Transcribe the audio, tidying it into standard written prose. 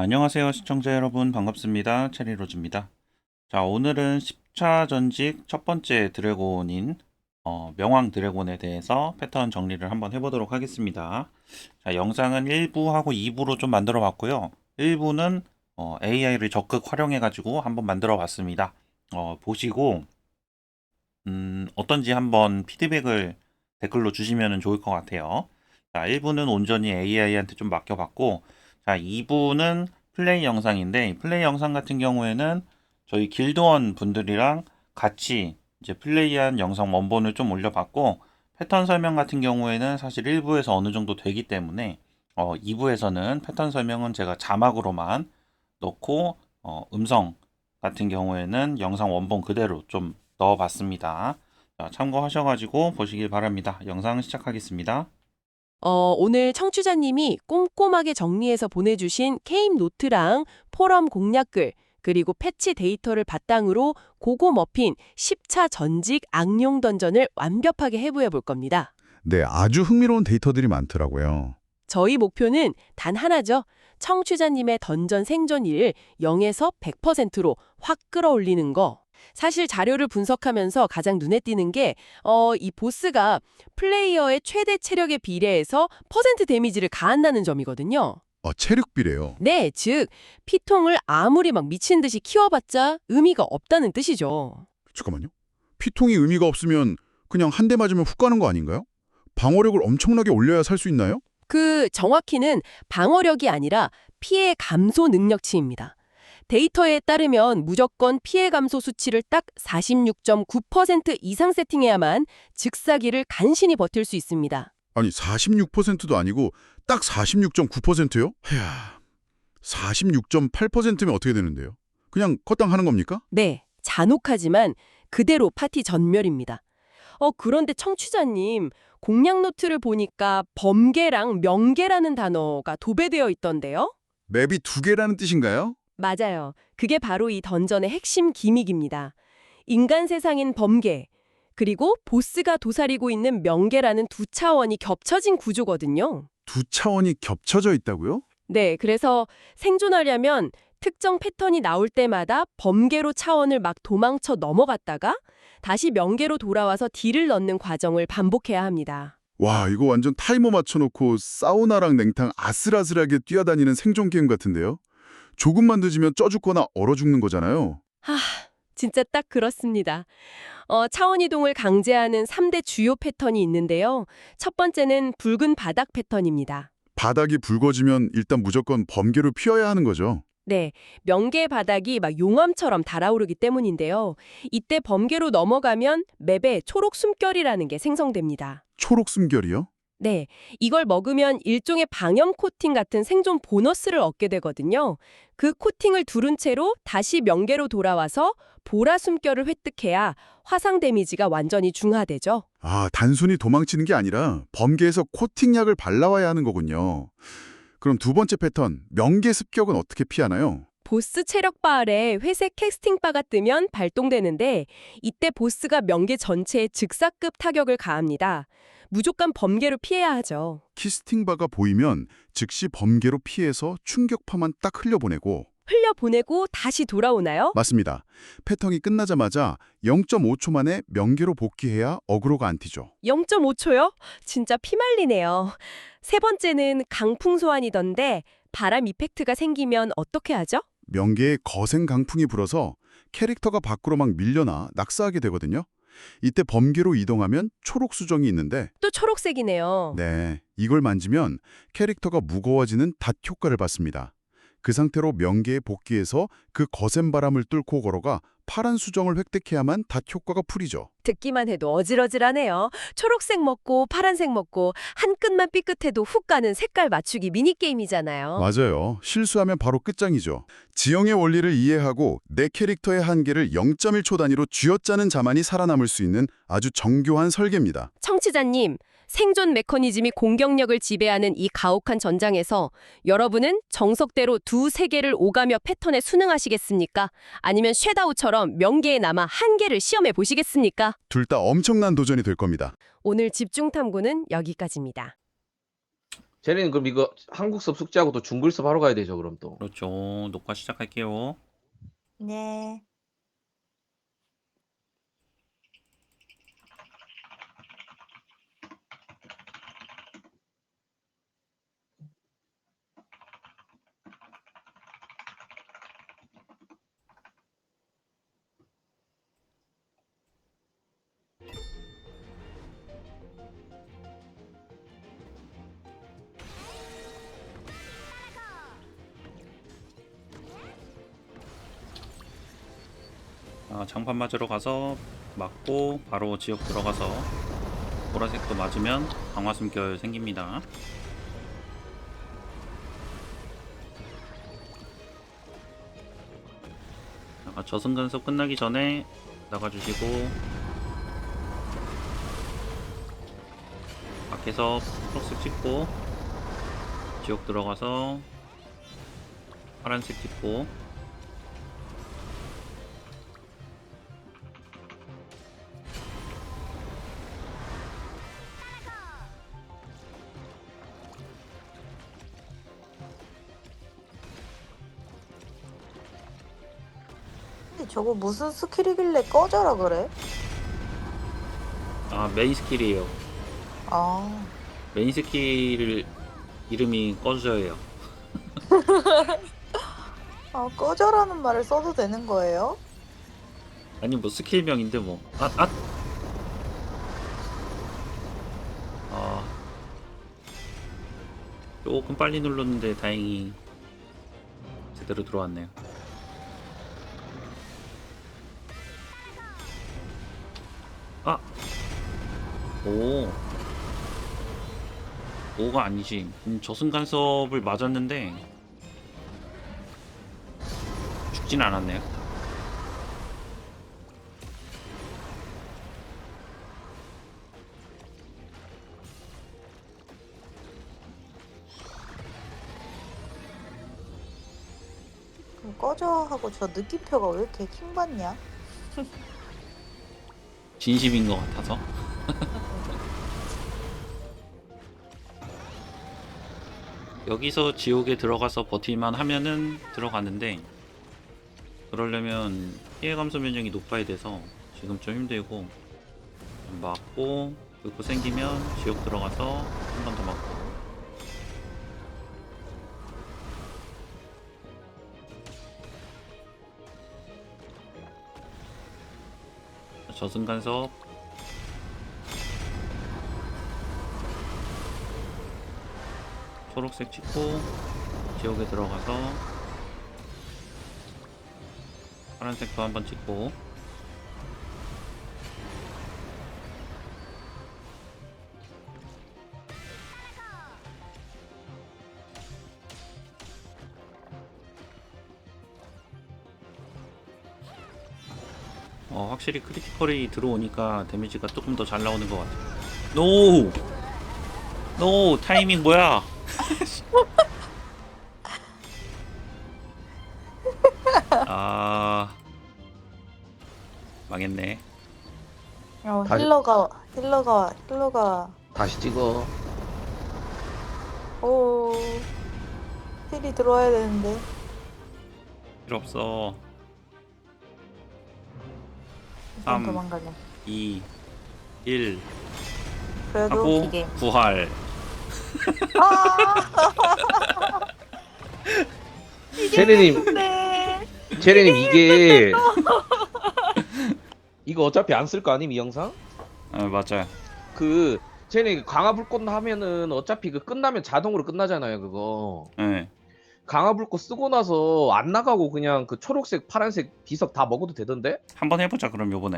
안녕하세요, 시청자 여러분. 반갑습니다. 체리로즈입니다. 자, 오늘은 10차 전직 첫 번째 드래곤인 명왕 드래곤에 대해서 패턴 정리를 한번 해보도록 하겠습니다. 자, 영상은 1부하고 2부로 좀 만들어 봤고요. 1부는 AI를 적극 활용해가지고 한번 만들어 봤습니다. 보시고 어떤지 한번 피드백을 댓글로 주시면 좋을 것 같아요. 자, 1부는 온전히 AI한테 좀 맡겨봤고, 자, 2부는 플레이 영상인데, 플레이 영상 같은 경우에는 저희 길드원 분들이랑 같이 이제 플레이한 영상 원본을 좀 올려봤고, 패턴 설명 같은 경우에는 사실 1부에서 어느 정도 되기 때문에 2부에서는 패턴 설명은 제가 자막으로만 넣고 음성 같은 경우에는 영상 원본 그대로 좀 넣어봤습니다. 자, 참고하셔가지고 보시길 바랍니다. 영상 시작하겠습니다. 오늘 청취자님이 꼼꼼하게 정리해서 보내주신 게임 노트랑 포럼 공략글, 그리고 패치 데이터를 바탕으로 고고 머핀 10차 전직 악용 던전을 완벽하게 해부해 볼 겁니다. 네, 아주 흥미로운 데이터들이 많더라고요. 저희 목표는 단 하나죠. 청취자님의 던전 생존율을 0에서 100%로 확 끌어올리는 거. 사실 자료를 분석하면서 가장 눈에 띄는 게 이 보스가 플레이어의 최대 체력에 비례해서 퍼센트 데미지를 가한다는 점이거든요. 체력비래요. 네, 즉 피통을 아무리 막 미친 듯이 키워봤자 의미가 없다는 뜻이죠. 잠깐만요. 피통이 의미가 없으면 그냥 한 대 맞으면 훅 가는 거 아닌가요? 방어력을 엄청나게 올려야 살 수 있나요? 정확히는 방어력이 아니라 피해 감소 능력치입니다. 데이터에 따르면 무조건 피해 감소 수치를 딱 46.9% 이상 세팅해야만 즉사기를 간신히 버틸 수 있습니다. 아니, 46%도 아니고 딱 46.9%요? 이야, 46.8%면 어떻게 되는데요? 그냥 컷당 하는 겁니까? 네, 잔혹하지만 그대로 파티 전멸입니다. 그런데 청취자님, 공략 노트를 보니까 범계랑 명계라는 단어가 도배되어 있던데요? 맵이 두 개라는 뜻인가요? 맞아요. 그게 바로 이 던전의 핵심 기믹입니다. 인간 세상인 범계, 그리고 보스가 도사리고 있는 명계라는 두 차원이 겹쳐진 구조거든요. 두 차원이 겹쳐져 있다고요? 네, 그래서 생존하려면 특정 패턴이 나올 때마다 범계로 차원을 막 도망쳐 넘어갔다가 다시 명계로 돌아와서 딜을 넣는 과정을 반복해야 합니다. 와, 이거 완전 타이머 맞춰놓고 사우나랑 냉탕 아슬아슬하게 뛰어다니는 생존 게임 같은데요? 조금만 늦으면 쪄 죽거나 얼어 죽는 거잖아요. 진짜 딱 그렇습니다. 차원 이동을 강제하는 3대 주요 패턴이 있는데요. 첫 번째는 붉은 바닥 패턴입니다. 바닥이 붉어지면 일단 무조건 범계로 피어야 하는 거죠. 네, 명계 바닥이 막 용암처럼 달아오르기 때문인데요. 이때 범계로 넘어가면 맵에 초록 숨결이라는 게 생성됩니다. 초록 숨결이요? 네, 이걸 먹으면 일종의 방염 코팅 같은 생존 보너스를 얻게 되거든요. 그 코팅을 두른 채로 다시 명계로 돌아와서 보라 숨결을 획득해야 화상 데미지가 완전히 중화되죠. 아, 단순히 도망치는 게 아니라 범계에서 코팅약을 발라와야 하는 거군요. 그럼 두 번째 패턴, 명계 습격은 어떻게 피하나요? 보스 체력 바 아래 회색 캐스팅 바가 뜨면 발동되는데 이때 보스가 명계 전체에 즉사급 타격을 가합니다. 무조건 범계로 피해야 하죠. 키스팅바가 보이면 즉시 범계로 피해서 충격파만 딱 흘려보내고 흘려보내고 다시 돌아오나요? 맞습니다. 패턴이 끝나자마자 0.5초 만에 명계로 복귀해야 어그로가 안 튀죠. 0.5초요? 진짜 피말리네요. 세 번째는 강풍 소환이던데 바람 이펙트가 생기면 어떻게 하죠? 명계에 거센 강풍이 불어서 캐릭터가 밖으로 막 밀려나 낙사하게 되거든요. 이때 범계로 이동하면 초록 수정이 있는데 또 초록색이네요. 네, 이걸 만지면 캐릭터가 무거워지는 닷 효과를 받습니다. 그 상태로 명계에 복귀해서 그 거센 바람을 뚫고 걸어가 파란 수정을 획득해야만 닷 효과가 풀이죠. 듣기만 해도 어질어질하네요. 초록색 먹고 파란색 먹고 한 끗만 삐끗해도 훅 가는 색깔 맞추기 미니게임이잖아요. 맞아요. 실수하면 바로 끝장이죠. 지형의 원리를 이해하고 내 캐릭터의 한계를 0.1초 단위로 쥐어짜는 자만이 살아남을 수 있는 아주 정교한 설계입니다. 청취자님, 생존 메커니즘이 공격력을 지배하는 이 가혹한 전장에서 여러분은 정석대로 두 세계를 오가며 패턴에 순응하시겠습니까? 아니면 쉐다우처럼 명계에 남아 한계를 시험해 보시겠습니까? 둘 다 엄청난 도전이 될 겁니다. 오늘 집중 탐구는 여기까지입니다. 쟤네는 그럼 이거 한국섭 숙제하고 또 중글섭 하러 가야 되죠, 그럼 또. 그렇죠. 녹화 시작할게요. 네. 장판 맞으러 가서 맞고 바로 지역 들어가서 보라색도 맞으면 강화 숨결 생깁니다. 저승간섭 끝나기 전에 나가주시고 밖에서 초록색 찍고 지역 들어가서 파란색 찍고 근데 저거 무슨 스킬이길래 꺼져라 그래? 메인 스킬이에요. 아, 메인 스킬 이름이 꺼져요. 꺼져라는 말을 써도 되는 거예요? 아니 뭐 스킬명인데 뭐. 조금 빨리 눌렀는데 다행히 제대로 들어왔네요. 오. 5가 아니지. 저승간섭을 맞았는데 죽진 않았네요. 그럼 꺼져 하고 저 느낌표가 왜 이렇게 킹받냐? 진심인 것 같아서. 여기서 지옥에 들어가서 버틸만 하면은 들어가는데 그러려면 피해 감소 면역이 높아야 돼서 지금 좀 힘들고 맞고 그리고 생기면 지옥 들어가서 한 번 더 맞고 저승간섭 초록색 찍고 지옥에 들어가서 파란색도 한번 찍고 확실히 크리티컬이 들어오니까 데미지가 조금 더 잘 나오는 것 같아요. 노! 노! 타이밍 뭐야? 망했네. 다시- 힐러가 다시 찍어. 오, 힐이 들어와야 되는데. 필요 없어. 일단 3, 도망가자. 2, 1 그래도 하고 기계. 부활. 체리님, 네. 체리님 이게 이거 어차피 안 쓸 거 아님 이 영상? 맞아요. 그 체리님 강화 불꽃 하면은 어차피 그 끝나면 자동으로 끝나잖아요 그거. 네. 강화 불꽃 쓰고 나서 안 나가고 그냥 그 초록색, 파란색 비석 다 먹어도 되던데? 한번 해보자 그럼 요번에.